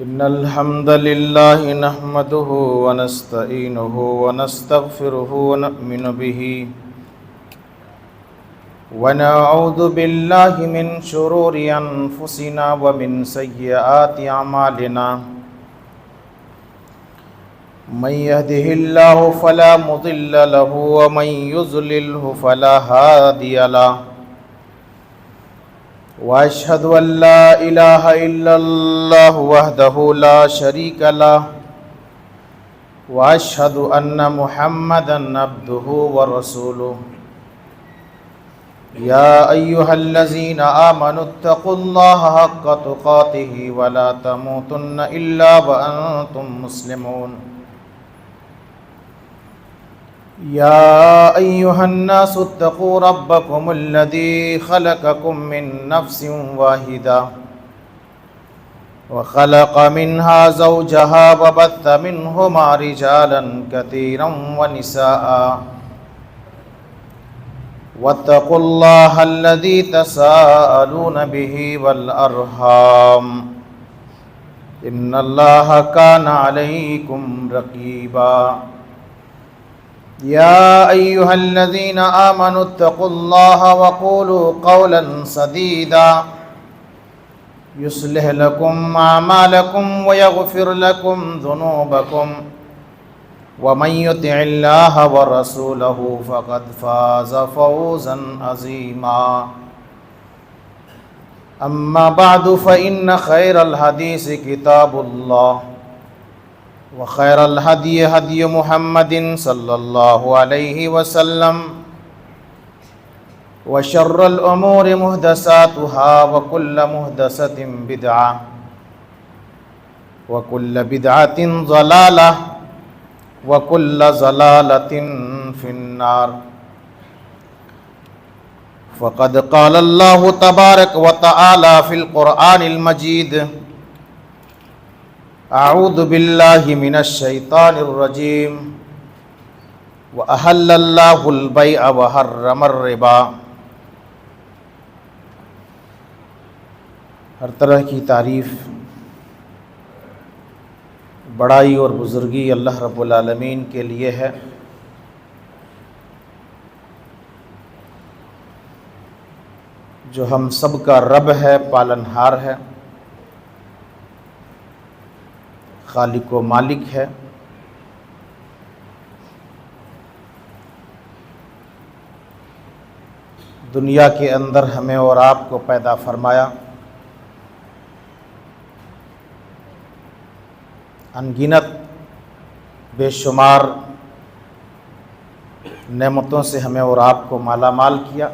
إن الحمد لله نحمده ونستعينه ونستغفره ونؤمن به ونعوذ بالله من شرور أنفسنا ومن سيئات أعمالنا من يهده الله فلا مضل له ومن يضلله فلا هادي له وأشهد أن لا إله إلا الله وحده لا شريك له وأشهد أن محمدا عبده ورسوله يا أيها الذين آمنوا اتقوا الله حق تقاته ولا تموتن إلا وأنتم مسلمون يا أيها الناس اتقوا ربكم الذي خلقكم من نفس واحدة وخلق منها زوجها وبث منهما رجالا كثيرا ونساء واتقوا الله الذي تساءلون به والأرحام إن الله كان عليكم رقيبا يا أيها الذين آمنوا اتقوا الله وقولوا قولا سديدا يصلح لكم أعمالكم ويغفر لكم ذنوبكم ومن يطع الله ورسوله فقد فاز فوزا عظيما أما بعد فإن خير الحديث كتاب الله وخير الهدي هدي محمد صلى الله عليه وسلم وشر الأمور محدثاتها وكل محدثة بدعة وكل بدعة ضلالة وكل ضلالة في النار فقد قال الله تبارك وتعالى في القرآن المجيد أعوذ بالله من الشيطان الرجيم وأحل الله البيع وحرم الربا۔ ہر طرح کی تعریف، بڑائی اور بزرگی اللہ رب العالمین کے لیے ہے، جو ہم سب کا رب ہے، پالنہار ہے، خالق و مالک ہے۔ دنیا کے اندر ہمیں اور آپ کو پیدا فرمایا، ان گنت بے شمار نعمتوں سے ہمیں اور آپ کو مالا مال کیا۔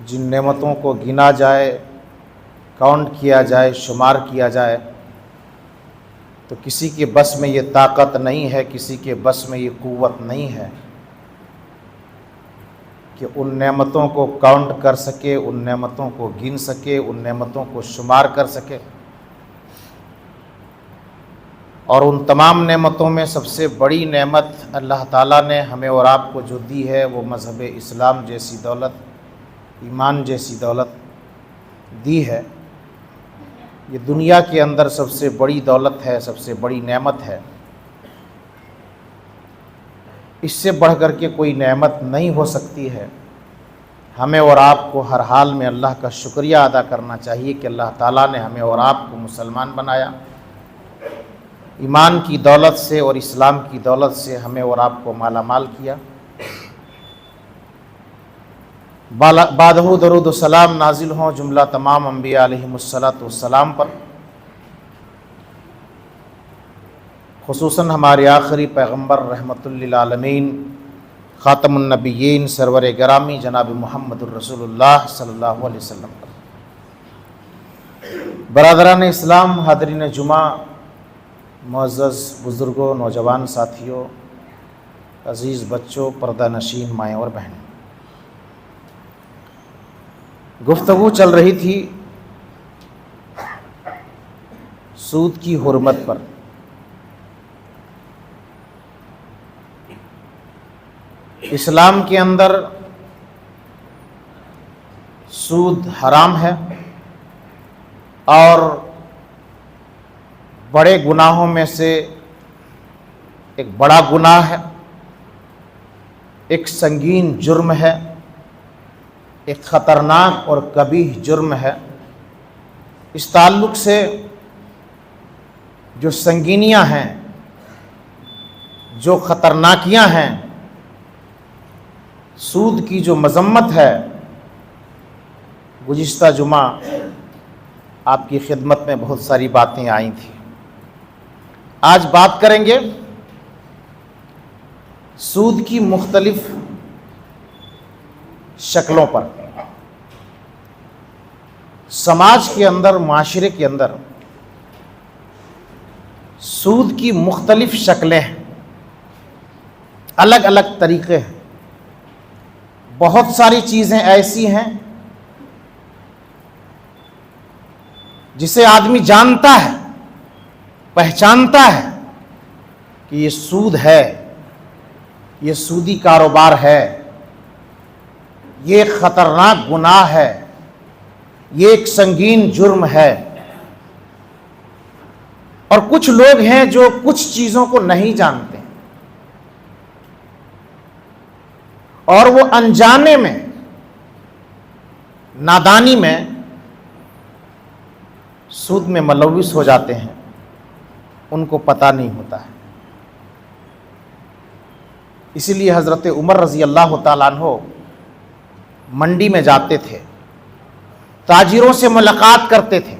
جن نعمتوں کو گنا جائے، کاؤنٹ کیا جائے، شمار کیا جائے تو کسی کے بس میں یہ طاقت نہیں ہے، کسی کے بس میں یہ قوت نہیں ہے کہ ان نعمتوں کو کاؤنٹ کر سکے، ان نعمتوں کو گن سکے، ان نعمتوں کو شمار کر سکے۔ اور ان تمام نعمتوں میں سب سے بڑی نعمت اللہ تعالیٰ نے ہمیں اور آپ کو جو دی ہے وہ مذہب اسلام جیسی دولت، ایمان جیسی دولت دی ہے۔ یہ دنیا کے اندر سب سے بڑی دولت ہے، سب سے بڑی نعمت ہے۔ اس سے بڑھ کر کے کوئی نعمت نہیں ہو سکتی ہے۔ ہمیں اور آپ کو ہر حال میں اللہ کا شکریہ ادا کرنا چاہیے کہ اللہ تعالیٰ نے ہمیں اور آپ کو مسلمان بنایا، ایمان کی دولت سے اور اسلام کی دولت سے ہمیں اور آپ کو مالا مال کیا۔ بعدہ درود و سلام نازل ہوں جملہ تمام انبیاء علیہم السلام پر، خصوصاً ہمارے آخری پیغمبر رحمت للعالمین خاتم النبیین سرور گرامی جناب محمد الرسول اللہ صلی اللہ علیہ وسلم پر۔ برادران اسلام، حاضرین جمعہ، معزز بزرگوں، نوجوان ساتھیوں، عزیز بچوں، پردہ نشین مائیں اور بہنیں، گفتگو چل رہی تھی سود کی حرمت پر۔ اسلام کے اندر سود حرام ہے اور بڑے گناہوں میں سے ایک بڑا گناہ ہے، ایک سنگین جرم ہے، ایک خطرناک اور قبیح جرم ہے۔ اس تعلق سے جو سنگینیاں ہیں، جو خطرناکیاں ہیں، سود کی جو مذمت ہے، گزشتہ جمعہ آپ کی خدمت میں بہت ساری باتیں آئی تھیں۔ آج بات کریں گے سود کی مختلف شکلوں پر۔ سماج کے اندر، معاشرے کے اندر سود کی مختلف شکلیں ہیں، الگ الگ طریقے ہیں۔ بہت ساری چیزیں ایسی ہیں جسے آدمی جانتا ہے، پہچانتا ہے کہ یہ سود ہے، یہ سودی کاروبار ہے، یہ ایک خطرناک گناہ ہے، یہ ایک سنگین جرم ہے۔ اور کچھ لوگ ہیں جو کچھ چیزوں کو نہیں جانتے اور وہ انجانے میں، نادانی میں سود میں ملوث ہو جاتے ہیں، ان کو پتہ نہیں ہوتا ہے۔ اسی لیے حضرت عمر رضی اللہ تعالیٰ عنہ منڈی میں جاتے تھے، تاجروں سے ملاقات کرتے تھے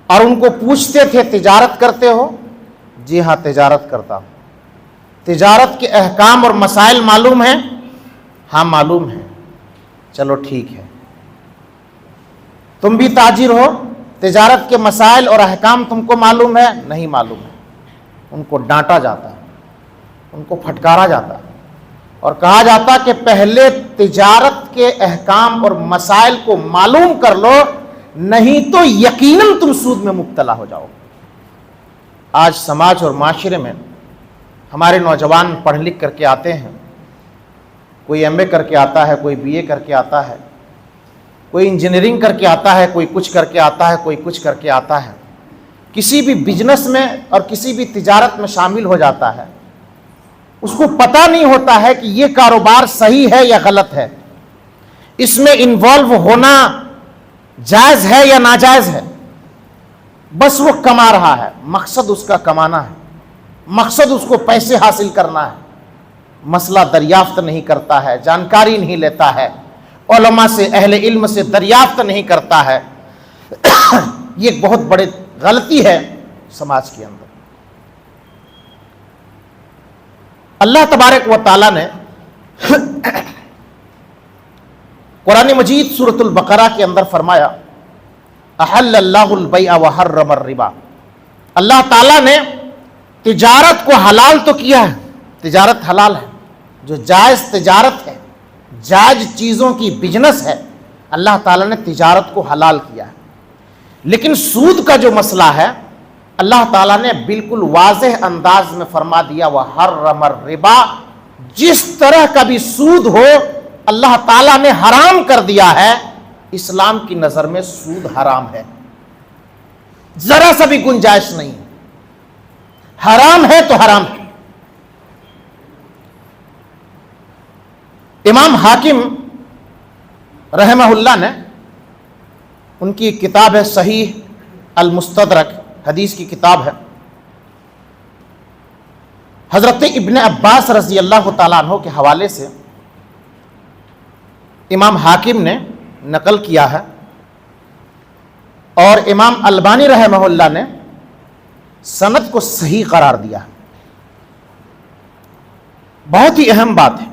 اور ان کو پوچھتے تھے تجارت کرتے ہو؟ جی ہاں تجارت کرتا ہوں۔ تجارت کے احکام اور مسائل معلوم ہیں؟ ہاں معلوم ہیں۔ چلو ٹھیک ہے، تم بھی تاجر ہو، تجارت کے مسائل اور احکام تم کو معلوم ہے؟ نہیں معلوم ہے۔ ان کو ڈانٹا جاتا ہے، ان کو پھٹکارا جاتا ہے اور کہا جاتا کہ پہلے تجارت کے احکام اور مسائل کو معلوم کر لو، نہیں تو یقیناً تم سود میں مبتلا ہو جاؤ۔ آج سماج اور معاشرے میں ہمارے نوجوان پڑھ لکھ کر کے آتے ہیں، کوئی ایم اے کر کے آتا ہے، کوئی بی اے کر کے آتا ہے، کوئی انجینئرنگ کر کے آتا ہے، کوئی کچھ کر کے آتا ہے، کوئی کچھ کر کے آتا ہے، کسی بھی بزنس میں اور کسی بھی تجارت میں شامل ہو جاتا ہے۔ اس کو پتہ نہیں ہوتا ہے کہ یہ کاروبار صحیح ہے یا غلط ہے، اس میں انوالو ہونا جائز ہے یا ناجائز ہے۔ بس وہ کما رہا ہے، مقصد اس کا کمانا ہے، مقصد اس کو پیسے حاصل کرنا ہے، مسئلہ دریافت نہیں کرتا ہے، جانکاری نہیں لیتا ہے، علماء سے، اہل علم سے دریافت نہیں کرتا ہے۔ یہ ایک بہت بڑی غلطی ہے سماج کے اندر۔ اللہ تبارک و تعالیٰ نے قرآن مجید سورۃ البقرہ کے اندر فرمایا احل اللہ البیع وحرم الربا۔ اللہ تعالیٰ نے تجارت کو حلال تو کیا ہے، تجارت حلال ہے، جو جائز تجارت ہے، جائز چیزوں کی بزنس ہے، اللہ تعالیٰ نے تجارت کو حلال کیا ہے۔ لیکن سود کا جو مسئلہ ہے، اللہ تعالیٰ نے بالکل واضح انداز میں فرما دیا وحرم الربا، جس طرح کا بھی سود ہو اللہ تعالیٰ نے حرام کر دیا ہے۔ اسلام کی نظر میں سود حرام ہے، ذرا سا بھی گنجائش نہیں، حرام ہے تو حرام ہے۔ امام حاکم رحمہ اللہ نے، ان کی کتاب ہے صحیح المستدرک، حدیث کی کتاب ہے، حضرت ابن عباس رضی اللہ تعالیٰ عنہ کے حوالے سے امام حاکم نے نقل کیا ہے، اور امام البانی رحمہ اللہ نے سند کو صحیح قرار دیا ہے۔ بہت ہی اہم بات ہے۔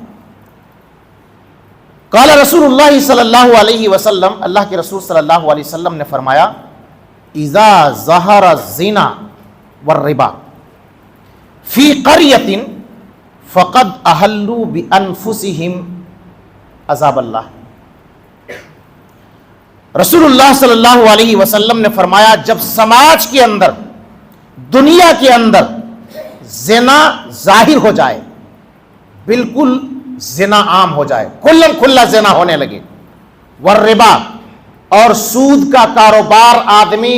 قال رسول اللہ صلی اللہ علیہ وسلم، اللہ کے رسول صلی اللہ علیہ وسلم نے فرمایا اذا ظہر الزنا والربا فی قریۃ فقد احلوا بانفسہم عذاب اللہ۔ رسول اللہ صلی اللہ علیہ وسلم نے فرمایا جب سماج کے اندر، دنیا کے اندر زنا ظاہر ہو جائے، بالکل زنا عام ہو جائے، کھلم کھلا زنا ہونے لگے، والربا، اور سود کا کاروبار آدمی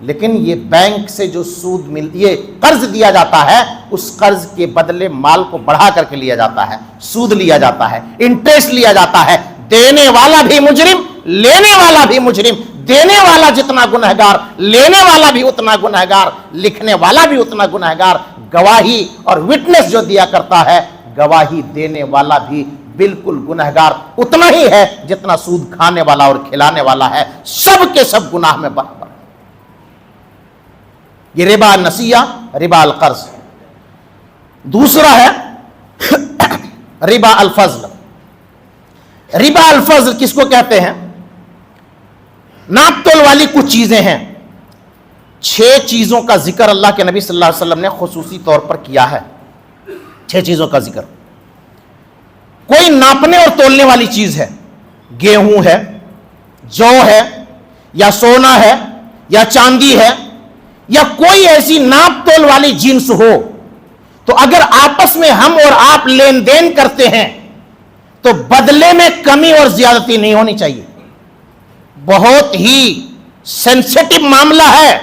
لیکن یہ بینک سے جو سود یہ قرض دیا جاتا ہے، اس قرض کے بدلے مال کو بڑھا کر کے لیا جاتا ہے، سود لیا جاتا ہے، انٹرسٹ لیا جاتا ہے۔ دینے والا بھی مجرم، لینے والا بھی مجرم، دینے والا جتنا گنہگار، لینے والا بھی اتنا گنہگار، لکھنے والا بھی اتنا گنہگار، گواہی اور وٹنس جو دیا کرتا ہے، گواہی دینے والا بھی بالکل گنہگار اتنا ہی ہے جتنا سود کھانے والا اور کھلانے والا ہے، سب کے سب گناہ میں برابر۔ یہ ربا نسیہ، ربا القرض۔ دوسرا ہے ربا الفضل۔ ربا الفضل کس کو کہتے ہیں؟ ناپ تول والی کچھ چیزیں ہیں، 6 چیزوں کا ذکر اللہ کے نبی صلی اللہ علیہ وسلم نے خصوصی طور پر کیا ہے۔ 6 چیزوں کا ذکر۔ کوئی ناپنے اور تولنے والی چیز ہے، گیہوں ہے، جو ہے، یا سونا ہے، یا چاندی ہے، یا کوئی ایسی ناپ تول والی جنس ہو، تو اگر آپس میں ہم اور آپ لین دین کرتے ہیں تو بدلے میں کمی اور زیادتی نہیں ہونی چاہیے۔ بہت ہی سینسیٹیو معاملہ ہے،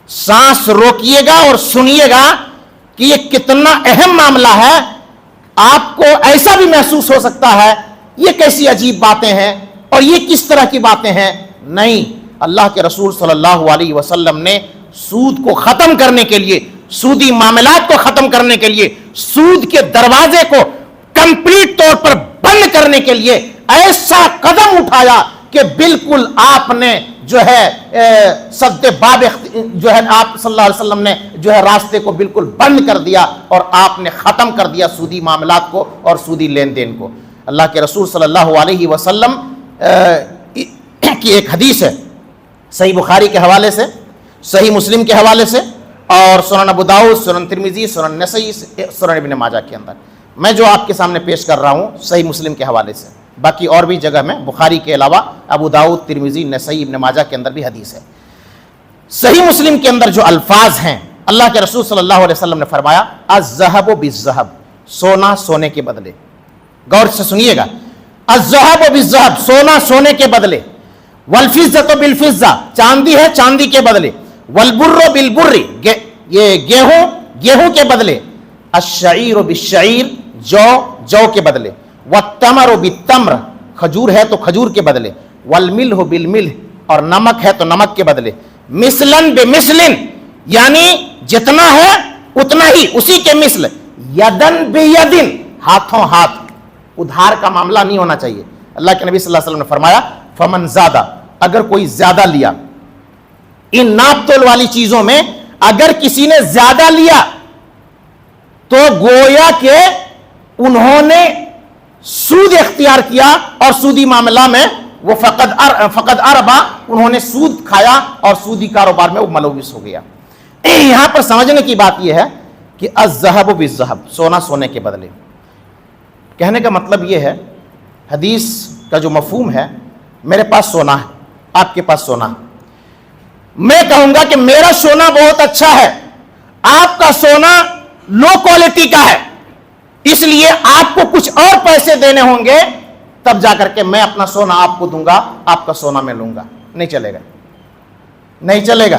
سانس روکیے گا اور سنیے گا کہ یہ کتنا اہم معاملہ ہے۔ آپ کو ایسا بھی محسوس ہو سکتا ہے یہ کیسی عجیب باتیں ہیں اور یہ کس طرح کی باتیں ہیں۔ نہیں، اللہ کے رسول صلی اللہ علیہ وسلم نے سود کو ختم کرنے کے لیے، سودی معاملات کو ختم کرنے کے لیے، سود کے دروازے کو کمپلیٹ طور پر بند کرنے کے لیے ایسا قدم اٹھایا کہ بالکل آپ نے جو ہے سد باب جو ہے آپ صلی اللہ علیہ وسلم نے جو ہے راستے کو بالکل بند کر دیا اور آپ نے ختم کر دیا سودی معاملات کو اور سودی لین دین کو۔ اللہ کے رسول صلی اللہ علیہ وسلم کی ایک حدیث ہے، صحیح بخاری کے حوالے سے، صحیح مسلم کے حوالے سے، اور سنن ابو داؤد، سنن ترمذی، سنن نسائی، سنن ابن ماجہ کے اندر۔ میں جو آپ کے سامنے پیش کر رہا ہوں صحیح مسلم کے حوالے سے، باقی اور بھی جگہ میں بخاری کے علاوہ ابو داؤد، ترمذی، نسائی، ابن ماجہ کے اندر بھی حدیث ہے۔ صحیح مسلم کے اندر جو الفاظ ہیں، اللہ کے رسول صلی اللہ علیہ وسلم نے فرمایا الذهب بالذهب، سونا سونے کے بدلے۔ غور سے سنیے گا، الذهب بالذهب، سونا سونے کے بدلے، والفضة بالفضة، چاندی ہے چاندی کے بدلے، والبر بالبر، یہ گیہوں کے بدلے، الشعیر بالشعیر، جو کے بدلے، والتمر بالتمر، کھجور ہے تو کھجور کے بدلے، والملح بالملح، اور نمک ہے تو نمک کے بدلے، مثلاً بمثل، یعنی جتنا ہے اتنا ہی اسی کے مثل، یدن بیدن، ہاتھوں ہاتھ، ادھار کا معاملہ نہیں ہونا چاہیے۔ اللہ کے نبی صلی اللہ علیہ وسلم نے فرمایا فمن زادہ، اگر کوئی زیادہ لیا ان ناپ تول والی چیزوں میں، اگر کسی نے زیادہ لیا تو گویا کہ انہوں نے سود اختیار کیا اور سودی معاملہ میں وہ فقد اربا، انہوں نے سود کھایا اور سودی کاروبار میں وہ ملوث ہو گیا۔ یہاں پر سمجھنے کی بات یہ ہے کہ الذهب بالذهب، سونا سونے کے بدلے۔ کہنے کا مطلب یہ ہے، حدیث کا جو مفہوم ہے، میرے پاس سونا ہے، آپ کے پاس سونا ہے، میں کہوں گا کہ میرا سونا بہت اچھا ہے، آپ کا سونا لو کوالٹی کا ہے، اس لیے آپ کو کچھ اور پیسے دینے ہوں گے، تب جا کر کے میں اپنا سونا آپ کو دوں گا، آپ کا سونا میں لوں گا۔ نہیں چلے گا، نہیں چلے گا۔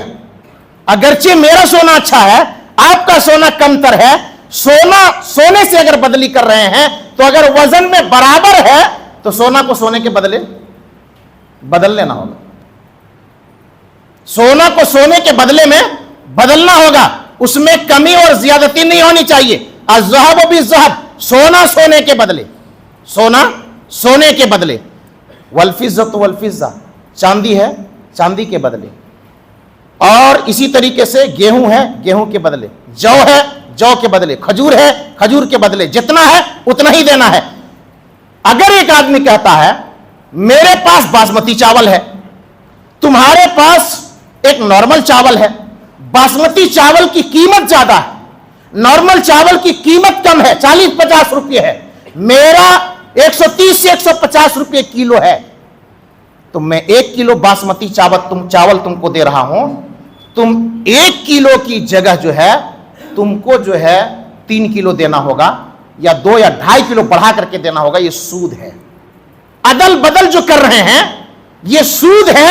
اگرچہ میرا سونا اچھا ہے، آپ کا سونا کم تر ہے، سونا سونے سے اگر بدلی کر رہے ہیں تو اگر وزن میں برابر ہے تو سونا کو سونے کے بدلے بدل لینا ہوگا، سونا کو سونے کے بدلے میں بدلنا ہوگا، اس میں کمی اور زیادتی نہیں ہونی چاہیے۔ الذهب بالذهب، سونا سونے کے بدلے، سونا سونے کے بدلے، والفضة والفضة، چاندی ہے چاندی کے بدلے، اور اسی طریقے سے گیہوں ہے گیہوں کے بدلے، جو ہے جو کے بدلے، کھجور ہے کھجور کے بدلے، جتنا ہے اتنا ہی دینا ہے۔ اگر ایک آدمی کہتا ہے میرے پاس باسمتی چاول ہے، تمہارے پاس ایک نارمل چاول ہے، باسمتی چاول کی قیمت زیادہ ہے، نارمل چاول کی قیمت کم ہے، 40-50 روپے ہے، میرا 130 سے 150 روپے کلو ہے، تو میں 1 کلو باسمتی چاول تم کو دے رہا ہوں، تم 1 کلو کی جگہ جو ہے تم کو جو ہے 3 کلو دینا ہوگا، یا 2 یا 2.5 کلو بڑھا کر کے دینا ہوگا۔ یہ سود ہے، عدل بدل جو کر رہے ہیں یہ سود ہے،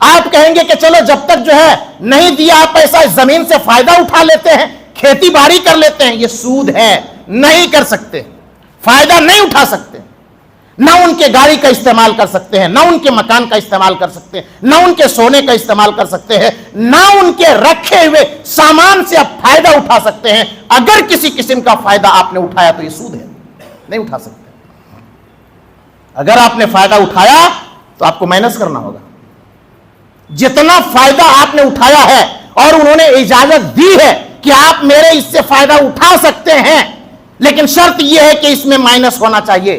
آپ کہیں گے کہ چلو جب تک جو ہے نہیں دیا آپ پیسہ زمین سے فائدہ اٹھا لیتے ہیں, کھیتی باڑی کر لیتے ہیں. یہ سود ہے, نہیں کر سکتے, فائدہ نہیں اٹھا سکتے. نہ ان کے گاڑی کا استعمال کر سکتے ہیں, نہ ان کے مکان کا استعمال کر سکتے ہیں, نہ ان کے سونے کا استعمال کر سکتے ہیں, نہ ان کے رکھے ہوئے سامان سے آپ فائدہ اٹھا سکتے ہیں. اگر کسی قسم کا فائدہ آپ نے اٹھایا تو یہ سود ہے, نہیں اٹھا سکتے. اگر آپ نے فائدہ اٹھایا تو آپ کو مائنس کرنا ہوگا. جتنا فائدہ آپ نے اٹھایا ہے اور انہوں نے اجازت دی ہے کہ آپ میرے اس سے فائدہ اٹھا سکتے ہیں, لیکن شرط یہ ہے کہ اس میں مائنس ہونا چاہیے.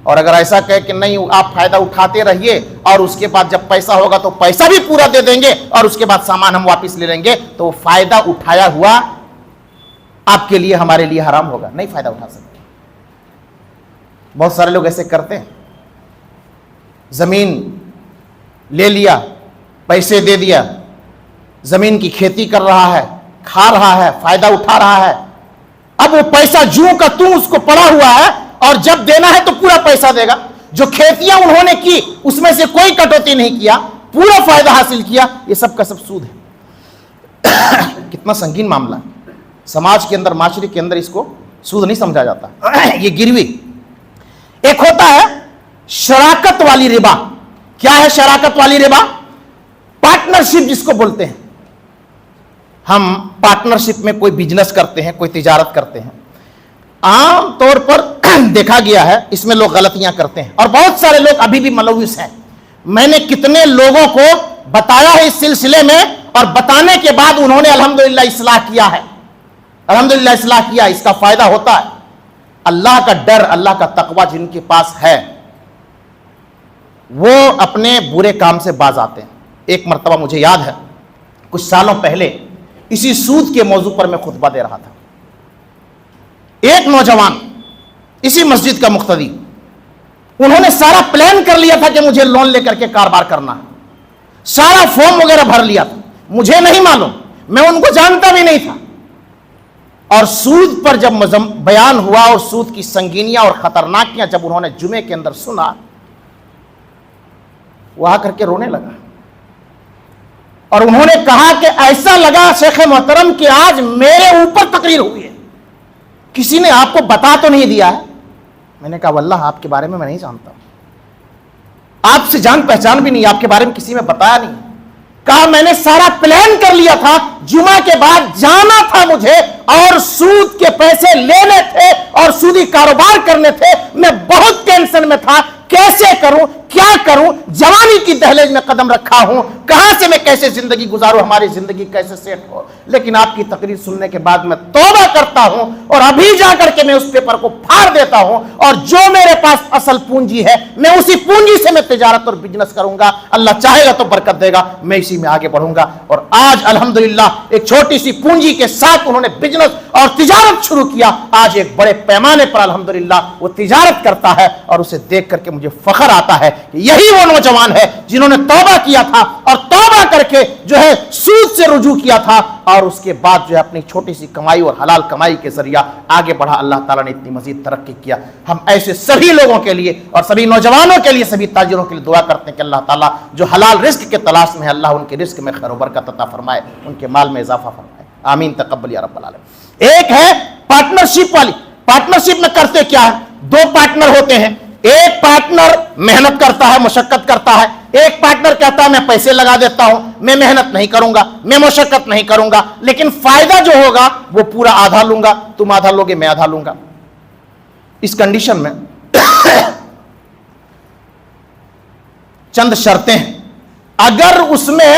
اور اگر ایسا کہے کہ نہیں آپ فائدہ اٹھاتے رہیے اور اس کے بعد جب پیسہ ہوگا تو پیسہ بھی پورا دے دیں گے اور اس کے بعد سامان ہم واپس لے لیں گے, تو فائدہ اٹھایا ہوا آپ کے لیے ہمارے لیے حرام ہوگا, نہیں فائدہ اٹھا سکتے. بہت سارے لوگ ایسے کرتے ہیں, زمین لے لیا, پیسے دے دیا, زمین کی کھیتی کر رہا ہے, کھا رہا ہے, فائدہ اٹھا رہا ہے. اب وہ پیسہ جوں کا توں اس کو پڑا ہوا ہے اور جب دینا ہے تو پورا پیسہ دے گا. جو کھیتیاں انہوں نے کی اس میں سے کوئی کٹوتی نہیں کیا, پورا فائدہ حاصل کیا. یہ سب کا سب سود ہے. کتنا سنگین معاملہ ہے. سماج کے اندر, معاشرے کے اندر اس کو سود نہیں سمجھا جاتا. یہ گروی. ایک ہوتا ہے شراکت والی ربا. کیا ہے شراکت والی ربا؟ پارٹنرشپ جس کو بولتے ہیں. ہم پارٹنرشپ میں کوئی بزنس کرتے ہیں, کوئی تجارت کرتے ہیں. عام طور پر دیکھا گیا ہے اس میں لوگ غلطیاں کرتے ہیں اور بہت سارے لوگ ابھی بھی ملوث ہیں. میں نے کتنے لوگوں کو بتایا ہے اس سلسلے میں, اور بتانے کے بعد انہوں نے الحمدللہ اصلاح کیا ہے. الحمدللہ اصلاح کیا, اس کا فائدہ ہوتا ہے. اللہ کا ڈر, اللہ کا تقوی جن کے پاس ہے وہ اپنے برے کام سے باز آتے ہیں. ایک مرتبہ مجھے یاد ہے, کچھ سالوں پہلے اسی سود کے موضوع پر میں خطبہ دے رہا تھا. ایک نوجوان, اسی مسجد کا مقتدی, انہوں نے سارا پلان کر لیا تھا کہ مجھے لون لے کر کے کاروبار کرنا ہے. سارا فارم وغیرہ بھر لیا تھا. مجھے نہیں معلوم, میں ان کو جانتا بھی نہیں تھا. اور سود پر جب بیان ہوا اور سود کی سنگینیاں اور خطرناکیاں جب انہوں نے جمعے کے اندر سنا, وہ آ کر کے رونے لگا. اور انہوں نے کہا کہ ایسا لگا شیخ محترم کہ آج میرے اوپر تقریر ہوئی ہے, کسی نے آپ کو بتا تو نہیں دیا ہے. میں نے کہا واللہ آپ کے بارے میں نہیں جانتا, آپ سے جان پہچان بھی نہیں, آپ کے بارے میں کسی میں بتایا نہیں. کہا میں نے سارا پلان کر لیا تھا, جمعہ کے بعد جانا تھا مجھے اور سود کے پیسے لینے تھے اور سودی کاروبار کرنے تھے. میں بہت ٹینشن میں تھا, کیسے کروں, کیا کروں, جوانی کی دہلیز میں قدم رکھا ہوں, کہاں سے میں کیسے زندگی گزاروں, ہماری زندگی کیسے سیٹ ہو. لیکن آپ کی تقریر سننے کے بعد میں توبہ کرتا ہوں اور ابھی جا کر کے میں اس پیپر کو پھاڑ دیتا ہوں, اور جو میرے پاس اصل پونجی ہے میں اسی پونجی سے میں تجارت اور بزنس کروں گا. اللہ چاہے گا تو برکت دے گا, میں اسی میں آگے بڑھوں گا. اور آج الحمدللہ ایک چھوٹی سی پونجی کے ساتھ انہوں نے بزنس اور تجارت شروع کیا. آج ایک بڑے پیمانے پر الحمدللہ وہ تجارت کرتا ہے, اور اسے دیکھ کر کے مجھے فخر آتا ہے کہ یہی وہ نوجوان ہے جنہوں نے توبہ کیا تھا اور توبہ کر کے جو ہے سود سے رجوع کیا تھا, اور اس کے بعد جو ہے اپنی چھوٹی سی کمائی اور حلال کمائی کے ذریعہ آگے بڑھا. اللہ تعالیٰ نے اتنی مزید ترقی کیا. ہم ایسے سبھی لوگوں کے لیے اور سبھی نوجوانوں کے لیے, سبھی تاجروں کے لیے دعا کرتے ہیں کہ اللہ تعالیٰ جو حلال رزق کے تلاش میں ہے, اللہ ان کے رزق میں خیر و برکت عطا فرمائے, ان کے مال میں اضافہ فرمائے. آمین تقبل یا رب العالمین. ایک ہے پارٹنرشپ والی. پارٹنرشپ میں کرتے کیا ہے, دو پارٹنر ہوتے ہیں. ایک پارٹنر محنت کرتا ہے, مشقت کرتا ہے. ایک پارٹنر کہتا ہے میں پیسے لگا دیتا ہوں, میں محنت نہیں کروں گا, میں مشقت نہیں کروں گا, لیکن فائدہ جو ہوگا وہ پورا آدھا لوں گا, تم آدھا لوگے, میں آدھا لوں گا. اس کنڈیشن میں چند شرطیں ہیں. اگر اس میں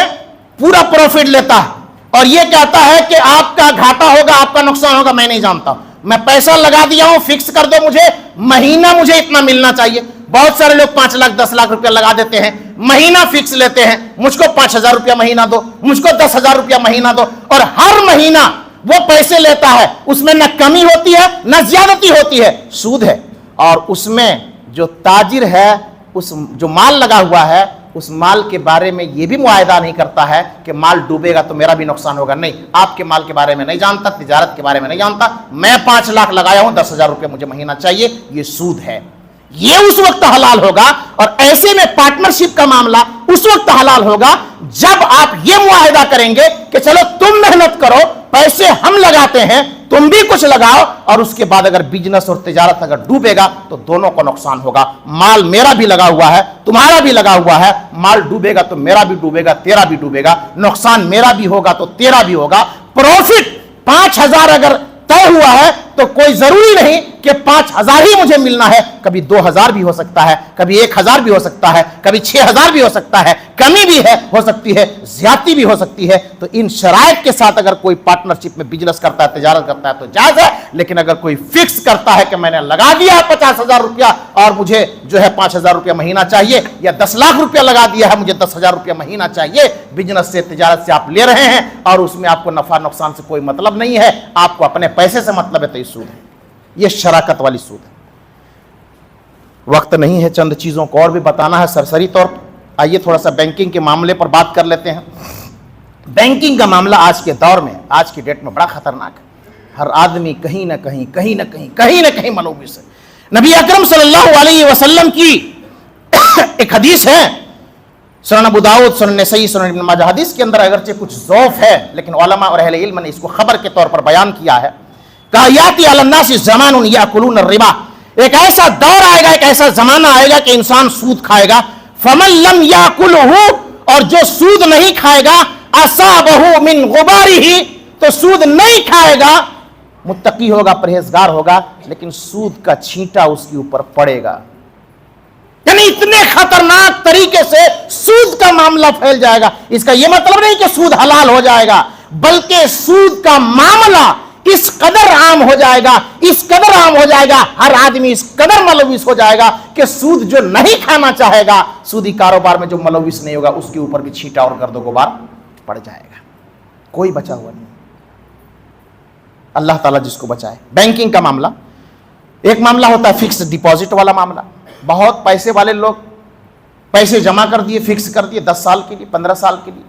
پورا پروفٹ لیتا ہے اور یہ کہتا ہے کہ آپ کا گھاٹا ہوگا, آپ کا نقصان ہوگا, میں نہیں جانتا, میں پیسہ لگا دیا ہوں, فکس کر دو مجھے, مہینہ مجھے اتنا ملنا چاہیے. بہت سارے لوگ 5 لاکھ 10 لاکھ روپیہ لگا دیتے ہیں, مہینہ فکس لیتے ہیں, مجھ کو 5,000 روپیہ مہینہ دو, مجھ کو 10,000 روپیہ مہینہ دو, اور ہر مہینہ وہ پیسے لیتا ہے. اس میں نہ کمی ہوتی ہے نہ زیادتی ہوتی ہے, سود ہے. اور اس میں جو تاجر ہے, اس جو مال لگا ہوا ہے, اس مال کے بارے میں یہ بھی معاہدہ نہیں کرتا ہے کہ مال ڈوبے گا تو میرا بھی نقصان ہوگا. نہیں, آپ کے مال کے بارے میں نہیں جانتا, تجارت کے بارے میں نہیں جانتا. میں 5 لاکھ لگایا ہوں, 10,000 روپے مجھے مہینہ چاہیے, یہ سود ہے. یہ اس وقت حلال ہوگا، اور ایسے میں پارٹنرشپ کا معاملہ اس وقت حلال ہوگا جب آپ یہ معاہدہ کریں گے کہ چلو تم محنت کرو، پیسے ہم لگاتے ہیں، تم بھی کچھ لگاؤ، اور اس کے بعد اگر بزنس اور تجارت اگر ڈوبے گا تو دونوں کو نقصان ہوگا۔ مال میرا بھی لگا ہوا ہے، تمہارا بھی لگا ہوا ہے، مال ڈوبے گا تو میرا بھی ڈوبے گا، تیرا بھی ڈوبے گا، نقصان میرا بھی ہوگا تو تیرا بھی ہوگا۔ پروفٹ 5,000 اگر طے ہوا ہے تو کوئی ضروری نہیں کہ 5,000 ہی مجھے ملنا ہے، کبھی 2,000 بھی ہو سکتا ہے، کبھی 1,000 بھی ہو سکتا ہے، کبھی 6,000 بھی ہو سکتا ہے، کمی بھی ہے ہو سکتی ہے، زیادتی بھی ہو سکتی ہے۔ تو ان شرائط کے ساتھ اگر کوئی پارٹنرشپ میں بزنس کرتا ہے، تجارت کرتا ہے تو جائز ہے، لیکن اگر کوئی فکس کرتا ہے کہ میں نے لگا دیا 50,000 روپیہ اور مجھے جو ہے 5,000 روپیہ مہینہ چاہیے، یا 10 لاکھ روپیہ لگا دیا ہے مجھے 10,000 روپیہ مہینہ چاہیے، بزنس سے تجارت سے آپ لے رہے ہیں اور اس میں آپ کو نفع نقصان سے کوئی مطلب نہیں ہے، آپ کو اپنے پیسے سے مطلب ہے، تو یہ سود ہے، یہ شراکت والی سود ہے۔ وقت نہیں ہے، چند چیزوں کو اور بھی بتانا ہے سرسری طور پر۔ آئیے تھوڑا سا بینکنگ کے معاملے پر بات کر لیتے ہیں۔ بینکنگ کا معاملہ آج کے دور میں، آج کی ڈیٹ میں بڑا خطرناک ہے۔ ہر آدمی کہیں نہ کہیں ملوث ہے۔ نبی اکرم صلی اللہ علیہ وسلم کی ایک حدیث ہے، سنن ابو داؤد، سنن نسائی، سنن ابن ماجہ، حدیث کے اندر اگرچہ کچھ ضعف ہے لیکن علماء اور اہل علم نے اس کو خبر کے طور پر بیان کیا ہے۔ کہا یاتی علی الناس زمان یاکلون الربا، ایک ایسا دور آئے گا، ایک ایسا زمانہ آئے گا کہ انسان سود کھائے گا۔ فمن لم یاکلہ، اور جو سود نہیں کھائے گا، اصابہ من غبارہ، تو سود نہیں کھائے گا، متقی ہوگا، پرہیزگار ہوگا، لیکن سود کا چھینٹا اس کے اوپر پڑے گا۔ یعنی اتنے خطرناک طریقے سے سود کا معاملہ پھیل جائے گا۔ اس کا یہ مطلب نہیں کہ سود حلال ہو جائے گا، بلکہ سود کا معاملہ اس قدر عام ہو جائے گا، اس قدر عام ہو جائے گا، ہر آدمی اس قدر ملوث ہو جائے گا کہ سود جو نہیں کھانا چاہے گا، سودی کاروبار میں جو ملوث نہیں ہوگا، اس کے اوپر بھی چھینٹا اور گرد و غبار پڑ جائے گا، کوئی بچا ہوا نہیں۔ اللہ تعالیٰ جس کو بچائے۔ بینکنگ کا معاملہ، ایک معاملہ ہوتا ہے فکس ڈپازٹ والا معاملہ، بہت پیسے والے لوگ پیسے جمع کر دیے، فکس کر دیے 10 سال کے لیے، 15 سال کے لیے،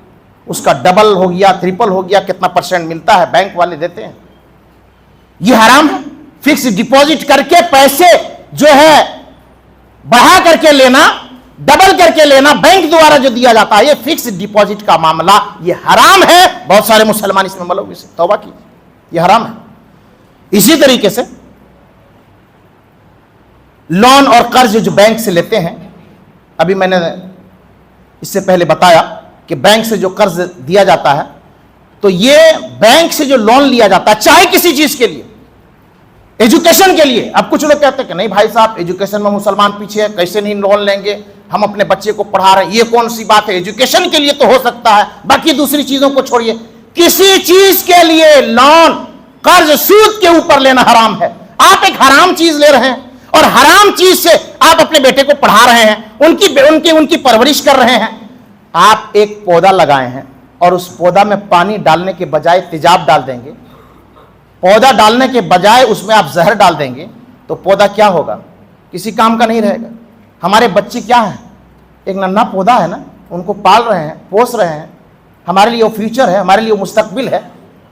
اس کا ڈبل ہو گیا، ٹرپل ہو گیا، کتنا پرسنٹ ملتا ہے بینک والے دیتے ہیں، یہ حرام ہے۔ فکس ڈپازٹ کر کے پیسے جو ہے بڑھا کر کے لینا، ڈبل کر کے لینا، بینک دوارا جو دیا جاتا ہے، یہ فکس ڈپازٹ کا معاملہ یہ حرام ہے۔ بہت سارے مسلمان اس میں ملوث ہیں، توبہ کیجیے، یہ حرام ہے۔ اسی طریقے سے لون اور قرض جو بینک سے لیتے ہیں، ابھی میں نے اس سے پہلے بتایا کہ بینک سے جو قرض دیا جاتا ہے، تو یہ بینک سے جو لون لیا جاتا ہے، چاہے کسی چیز کے لیے، ایجوکیشن کے لیے، اب کچھ لوگ کہتے ہیں کہ نہیں بھائی صاحب ایجوکیشن میں مسلمان پیچھے ہے، کیسے نہیں لون لیں گے، ہم اپنے بچے کو پڑھا رہے ہیں، یہ کون سی بات ہے، ایجوکیشن کے لیے تو ہو سکتا ہے، باقی دوسری چیزوں کو چھوڑیے، کسی چیز کے لیے لون، قرض، سود کے اوپر لینا حرام ہے۔ آپ ایک حرام چیز لے رہے ہیں اور حرام چیز سے آپ اپنے بیٹے کو پڑھا رہے ہیں، ان کی پرورش کر رہے ہیں۔ آپ ایک پودا لگائے ہیں اور اس پودا میں پانی ڈالنے کے بجائے تیجاب ڈال دیں گے، پودا ڈالنے کے بجائے اس میں آپ زہر ڈال دیں گے، تو پودا کیا ہوگا؟ کسی کام کا نہیں رہے گا۔ ہمارے بچے کیا ہیں؟ ایک ننھا پودا ہے نا، ان کو پال رہے ہیں، پوس رہے ہیں، ہمارے لیے وہ فیوچر ہے، ہمارے لیے وہ مستقبل ہے،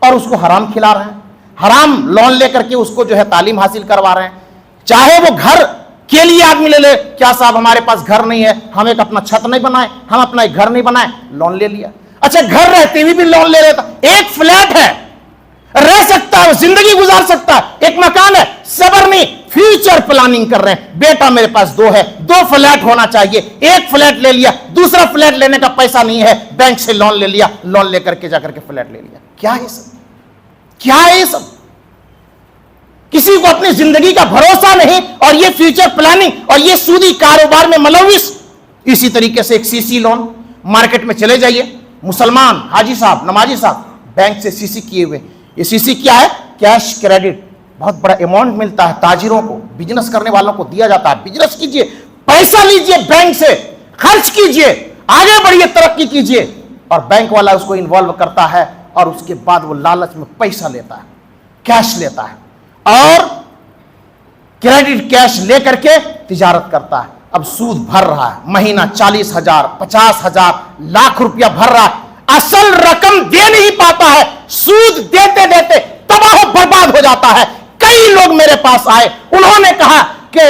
اور اس کو حرام کھلا رہے ہیں، حرام لون لے کر کے اس کو جو ہے تعلیم حاصل کروا رہے ہیں۔ چاہے وہ گھر کے لیے آدمی لے لے، کیا صاحب ہمارے پاس گھر نہیں ہے، ہم ایک اپنا چھت نہیں بنائے، ہم اپنا ایک گھر نہیں بنائے، لون لے لیا۔ اچھا گھر رہتے ہوئے بھی لون لے لیتا، ایک فلیٹ ہے، رہ سکتا ہے، زندگی گزار سکتا ہے، ایک مکان ہے، صبر نہیں، فیوچر پلاننگ کر رہے ہیں، بیٹا میرے پاس 2 ہے، 2 فلیٹ ہونا چاہیے، ایک فلیٹ لے لیا، دوسرا فلیٹ لینے کا پیسہ نہیں ہے، بینک سے لون لے لیا، لون لے کر کے جا کر کے فلیٹ لے لیا۔ کیا ہے سب؟ کیا ہے یہ سب؟ کسی کو اپنی زندگی کا بھروسہ نہیں، اور یہ فیوچر پلاننگ اور یہ سودی کاروبار میں ملوث۔ اسی طریقے سے ایک سی سی لون، مارکیٹ میں چلے جائیے، مسلمان حاجی صاحب، نمازی صاحب بینک سے سی سی کیے ہوئے، یہ سی سی کیا ہے؟ کیش کریڈٹ، بہت بڑا اماؤنٹ ملتا ہے تاجروں کو، بزنس کرنے والوں کو دیا جاتا ہے، بزنس کیجئے، پیسہ لیجئے بینک سے، خرچ کیجئے، آگے بڑھیے، ترقی کیجئے، اور بینک والا اس کو انوالو کرتا ہے، اور اس کے بعد وہ لالچ میں پیسہ لیتا ہے، کیش لیتا ہے، اور کریڈٹ کیش لے کر کے تجارت کرتا ہے۔ اب سود بھر رہا ہے، مہینہ 40,000، 50,000، لاکھ روپیہ بھر رہا ہے، اصل رقم دے نہیں پاتا ہے، سود دیتے دیتے تباہ و برباد ہو جاتا ہے۔ کئی لوگ میرے پاس آئے، انہوں نے کہا کہ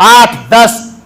8, 10,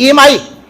EMI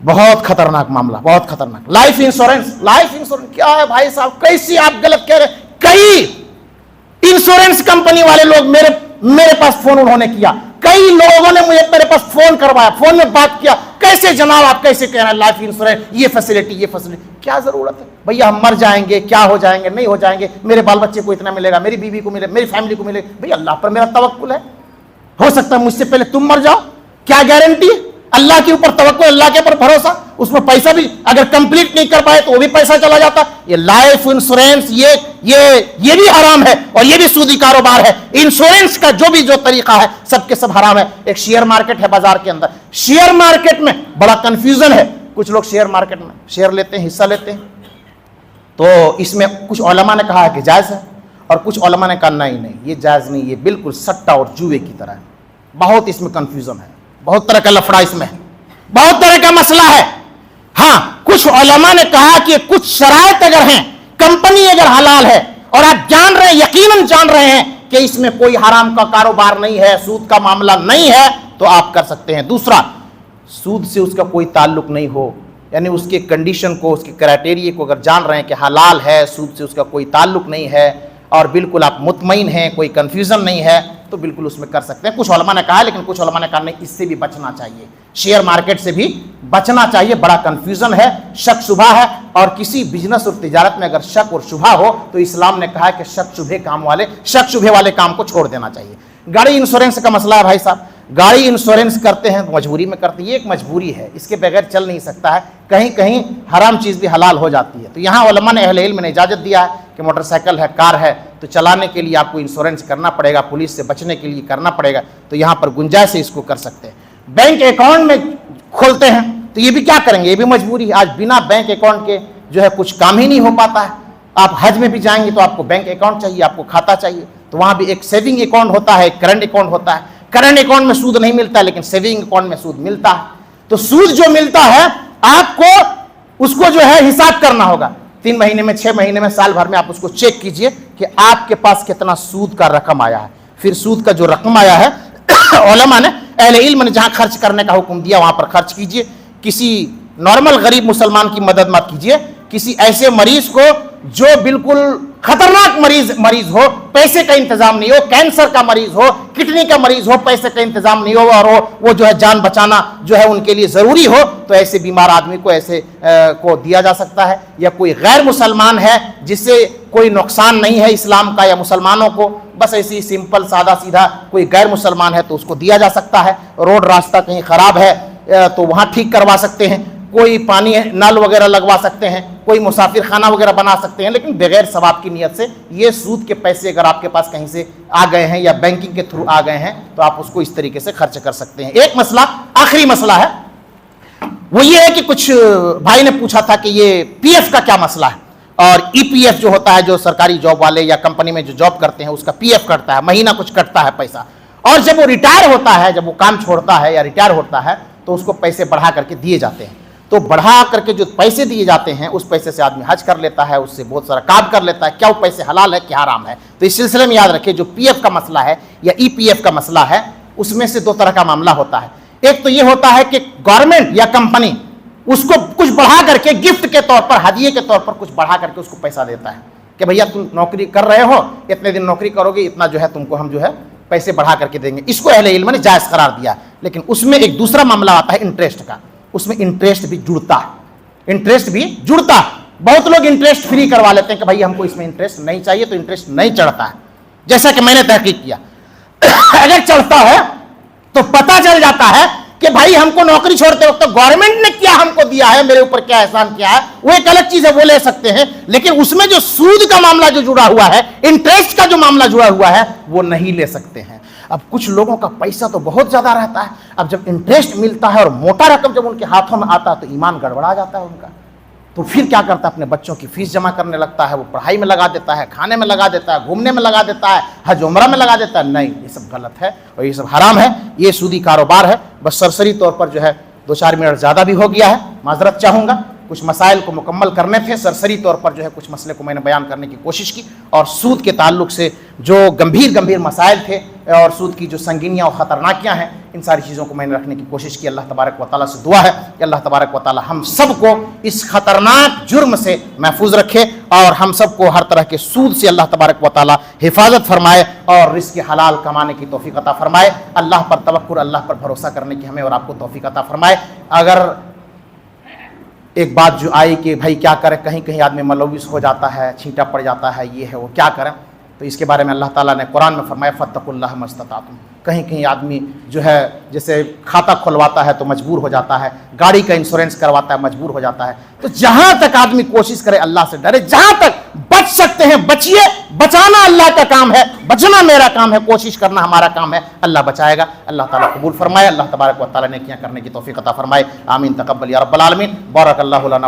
بہت خطرناک معاملہ، بہت خطرناک۔ لائف انشورنس کیا ہے بھائی صاحب؟ کیسی آپ غلط کہہ رہے ہیں۔ کئی انشورنس کمپنی والے لوگ میرے پاس فون انہوں نے کیا، کئی لوگوں نے میرے پاس فون کروایا، فون میں بات کیا، کیسے جناب آپ کیسے کہہ رہے ہیں لائف انشورنس، یہ فیسلٹی کیا ضرورت ہے بھیا؟ ہم مر جائیں گے، کیا ہو جائیں گے، نہیں ہو جائیں گے، میرے بال بچے کو اتنا ملے گا، میری بیوی کو ملے، میری فیملی کو ملے، بھئی اللہ پر میرا توکل ہے، ہو سکتا ہے مجھ سے پہلے تم مر جاؤ، کیا گارنٹی ہے؟ اللہ کے اوپر توکل، اللہ کے اوپر بھروسہ، اس میں پیسہ بھی اگر کمپلیٹ نہیں کر پائے تو وہ بھی پیسہ چلا جاتا۔ یہ لائف انشورنس یہ بھی حرام ہے اور یہ بھی سودی کاروبار ہے۔ انشورنس کا جو طریقہ ہے سب کے سب حرام ہے۔ ایک شیئر مارکیٹ ہے بازار کے اندر، شیئر مارکیٹ میں بڑا کنفیوژن ہے۔ کچھ لوگ شیئر مارکیٹ میں شیئر لیتے ہیں، حصہ لیتے ہیں، تو اس میں کچھ علماء نے کہا ہے کہ جائز ہے اور کچھ علماء نے کہا نہیں یہ جائز نہیں، یہ بالکل سٹا اور جوئے کی طرح ہے۔ بہت اس میں کنفیوژن ہے، بہت طرح کا لفڑا اس میں ہے، بہت طرح کا مسئلہ ہے۔ ہاں کچھ علماء نے کہا کہ کچھ شرائط اگر ہیں، کمپنی اگر حلال ہے اور آپ جان رہے ہیں، یقیناً جان رہے ہیں کہ اس میں کوئی حرام کا کاروبار نہیں ہے، سود کا معاملہ نہیں ہے، تو آپ کر سکتے ہیں۔ دوسرا، سود سے اس کا کوئی تعلق نہیں ہو، یعنی اس کے کنڈیشن کو، اس کے کرائٹیریے کو اگر جان رہے ہیں کہ حلال ہے، سود سے اس کا کوئی تعلق نہیں ہے اور بالکل آپ مطمئن ہیں، کوئی کنفیوژن نہیں ہے، تو بالکل اس میں کر سکتے ہیں۔ کچھ علماء نے کہا، لیکن کچھ علماء نے کہا نہیں، اس سے بھی بچنا چاہیے، شیئر مارکیٹ سے بھی بچنا چاہیے، بڑا کنفیوژن ہے، شک شبہ ہے، اور کسی بزنس اور تجارت میں اگر شک اور شبہ ہو تو اسلام نے کہا ہے کہ شک شبہ والے کام کو چھوڑ دینا چاہیے۔ گاڑی انشورنس کا مسئلہ ہے بھائی صاحب، گاڑی انشورنس کرتے ہیں تو مجبوری میں کرتے ہیں، یہ ایک مجبوری ہے، اس کے بغیر چل نہیں سکتا ہے، کہیں کہیں حرام چیز بھی حلال ہو جاتی ہے۔ تو یہاں علماء نے، اہل علم نے اجازت دیا ہے کہ موٹر سائیکل ہے، کار ہے، تو چلانے کے لیے آپ کو انشورنس کرنا پڑے گا، پولیس سے بچنے کے لیے کرنا پڑے گا، تو یہاں پر گنجائش سے اس کو کر سکتے ہیں۔ بینک اکاؤنٹ میں کھولتے ہیں تو یہ بھی کیا کریں گے، یہ بھی مجبوری ہے۔ آج بنا بینک اکاؤنٹ کے جو ہے کچھ کام ہی نہیں ہو پاتا ہے۔ آپ حج میں بھی جائیں گے تو آپ کو بینک اکاؤنٹ چاہیے، آپ کو کھاتا چاہیے، تو وہاں بھی ایک سیونگ اکاؤنٹ ہوتا ہے، ایک کرنٹ اکاؤنٹ ہوتا ہے۔ کرنٹ اکاؤنٹ میں سود نہیں ملتا، لیکن سیونگ اکاؤنٹ میں سود ملتا ہے۔ تو سود جو ملتا ہے آپ کو اس کو جو ہے حساب کرنا ہوگا، 3 مہینے میں، 6 مہینے میں، سال بھر میں آپ اس کو چیک کیجئے کہ آپ کے پاس کتنا سود کا رقم آیا ہے۔ پھر سود کا جو رقم آیا ہے علماء نے، اہل علم نے جہاں خرچ کرنے کا حکم دیا وہاں پر خرچ کیجئے۔ کسی نارمل غریب مسلمان کی مدد مت کیجئے، کسی ایسے مریض کو جو بالکل خطرناک مریض ہو، پیسے کا انتظام نہیں ہو، کینسر کا مریض ہو، کڈنی کا مریض ہو، پیسے کا انتظام نہیں ہو اور وہ جو ہے جان بچانا جو ہے ان کے لیے ضروری ہو، تو ایسے بیمار آدمی کو ایسے کو دیا جا سکتا ہے۔ یا کوئی غیر مسلمان ہے جس سے کوئی نقصان نہیں ہے اسلام کا یا مسلمانوں کو، بس ایسی سمپل سادہ سیدھا کوئی غیر مسلمان ہے تو اس کو دیا جا سکتا ہے۔ روڈ راستہ کہیں خراب ہے تو وہاں ٹھیک کروا سکتے ہیں، کوئی پانی نل وغیرہ لگوا سکتے ہیں، کوئی مسافر خانہ وغیرہ بنا سکتے ہیں، لیکن بغیر ثواب کی نیت سے۔ یہ سود کے پیسے اگر آپ کے پاس کہیں سے آ گئے ہیں یا بینکنگ کے تھرو آ گئے ہیں تو آپ اس کو اس طریقے سے خرچ کر سکتے ہیں۔ ایک مسئلہ، آخری مسئلہ ہے، وہ یہ ہے کہ کچھ بھائی نے پوچھا تھا کہ یہ پی ایف کا کیا مسئلہ ہے، اور ای پی ایف جو ہوتا ہے، جو سرکاری جاب والے یا کمپنی میں جو جاب کرتے ہیں اس کا پی ایف کٹتا ہے، مہینہ کچھ کٹتا ہے پیسہ، اور جب وہ ریٹائر ہوتا ہے، جب وہ کام چھوڑتا ہے یا ریٹائر ہوتا ہے تو اس کو پیسے بڑھا کر کے دیے جاتے ہیں۔ تو بڑھا کر کے جو پیسے دیے جاتے ہیں اس پیسے سے آدمی حج کر لیتا ہے، اس سے بہت سارا کام کر لیتا ہے۔ کیا وہ پیسے حلال ہے کیا حرام ہے؟ تو اس سلسلے میں یاد رکھیں، جو پی ایف کا مسئلہ ہے یا ای پی ایف کا مسئلہ ہے، اس میں سے 2 طرح کا معاملہ ہوتا ہے۔ ایک تو یہ ہوتا ہے کہ گورنمنٹ یا کمپنی اس کو کچھ بڑھا کر کے گفٹ کے طور پر، ہدیے کے طور پر کچھ بڑھا کر کے اس کو پیسہ دیتا ہے کہ بھیا تم نوکری کر رہے ہو، اتنے دن نوکری کرو گے، اتنا جو ہے تم کو ہم جو ہے پیسے بڑھا کر کے دیں گے۔ اس کو اہل علم نے جائز قرار دیا، لیکن اس میں ایک دوسرا معاملہ آتا ہے انٹرسٹ کا، اس میں انٹرسٹ بھی جڑتا ہے۔ بہت لوگ انٹرسٹ فری کروا لیتے ہیں کہ بھائی ہم کو اس میں انٹرسٹ نہیں چاہیے، تو انٹرسٹ نہیں چڑھتا ہے۔ جیسا کہ میں نے تحقیق کیا، اگر چڑھتا ہے تو پتہ چل جاتا ہے کہ بھائی ہم کو نوکری چھوڑتے وقت گورنمنٹ نے کیا ہم کو دیا ہے، میرے اوپر کیا احسان کیا ہے، وہ ایک الگ چیز ہے، وہ لے سکتے ہیں، لیکن اس میں جو سود کا معاملہ جو جڑا ہوا ہے، انٹرسٹ کا جو معاملہ جڑا ہوا ہے، وہ نہیں لے سکتے ہیں۔ اب کچھ لوگوں کا پیسہ تو بہت زیادہ رہتا ہے، اب جب انٹرسٹ ملتا ہے اور موٹا رقم جب ان کے ہاتھوں میں آتا ہے تو ایمان گڑبڑا جاتا ہے ان کا، تو پھر کیا کرتا ہے، اپنے بچوں کی فیس جمع کرنے لگتا ہے، وہ پڑھائی میں لگا دیتا ہے، کھانے میں لگا دیتا ہے، گھومنے میں لگا دیتا ہے، حج عمرہ میں لگا دیتا ہے۔ نہیں، یہ سب غلط ہے اور یہ سب حرام ہے، یہ سودی کاروبار ہے۔ بس سرسری طور پر جو ہے 2-4 منٹ زیادہ بھی ہو گیا ہے، معذرت چاہوں گا، کچھ مسائل کو مکمل کرنے تھے، سرسری طور پر جو ہے کچھ مسئلے کو میں نے بیان کرنے کی کوشش کی، اور سود کے تعلق سے جو گمبھیر مسائل تھے اور سود کی جو سنگینیاں اور خطرناکیاں ہیں، ان ساری چیزوں کو میں نے رکھنے کی کوشش کی۔ اللہ تبارک و تعالیٰ سے دعا ہے کہ اللہ تبارک و تعالیٰ ہم سب کو اس خطرناک جرم سے محفوظ رکھے اور ہم سب کو ہر طرح کے سود سے اللہ تبارک و تعالیٰ حفاظت فرمائے اور رزق حلال کمانے کی توفیق عطا فرمائے۔ اللہ پر توکل، اللہ پر بھروسہ کرنے کی ہمیں اور آپ کو توفیق عطا فرمائے۔ اگر ایک بات جو آئی کہ بھائی کیا کریں، کہیں کہیں آدمی ملوث ہو جاتا ہے، چھینٹا پڑ جاتا ہے، یہ ہے وہ، کیا کریں، تو اس کے بارے میں اللہ تعالیٰ نے قرآن میں فرمایا فاتقوا اللہ ما استطعتم۔ کہیں کہیں آدمی جو ہے جیسے کھاتا کھلواتا ہے تو مجبور ہو جاتا ہے، گاڑی کا انشورنس کرواتا ہے مجبور ہو جاتا ہے، تو جہاں تک آدمی کوشش کرے اللہ سے ڈرے، جہاں تک بچ سکتے ہیں بچیے۔ بچانا اللہ کا کام ہے، بچنا میرا کام ہے، کوشش کرنا ہمارا کام ہے، اللہ بچائے گا۔ اللہ تعالیٰ قبول فرمائے، اللہ تبارک و تعالیٰ نیکیاں کرنے کی توفیق عطا فرمائے، آمین تقبل یا رب العالمین۔ بارک اللہ لنا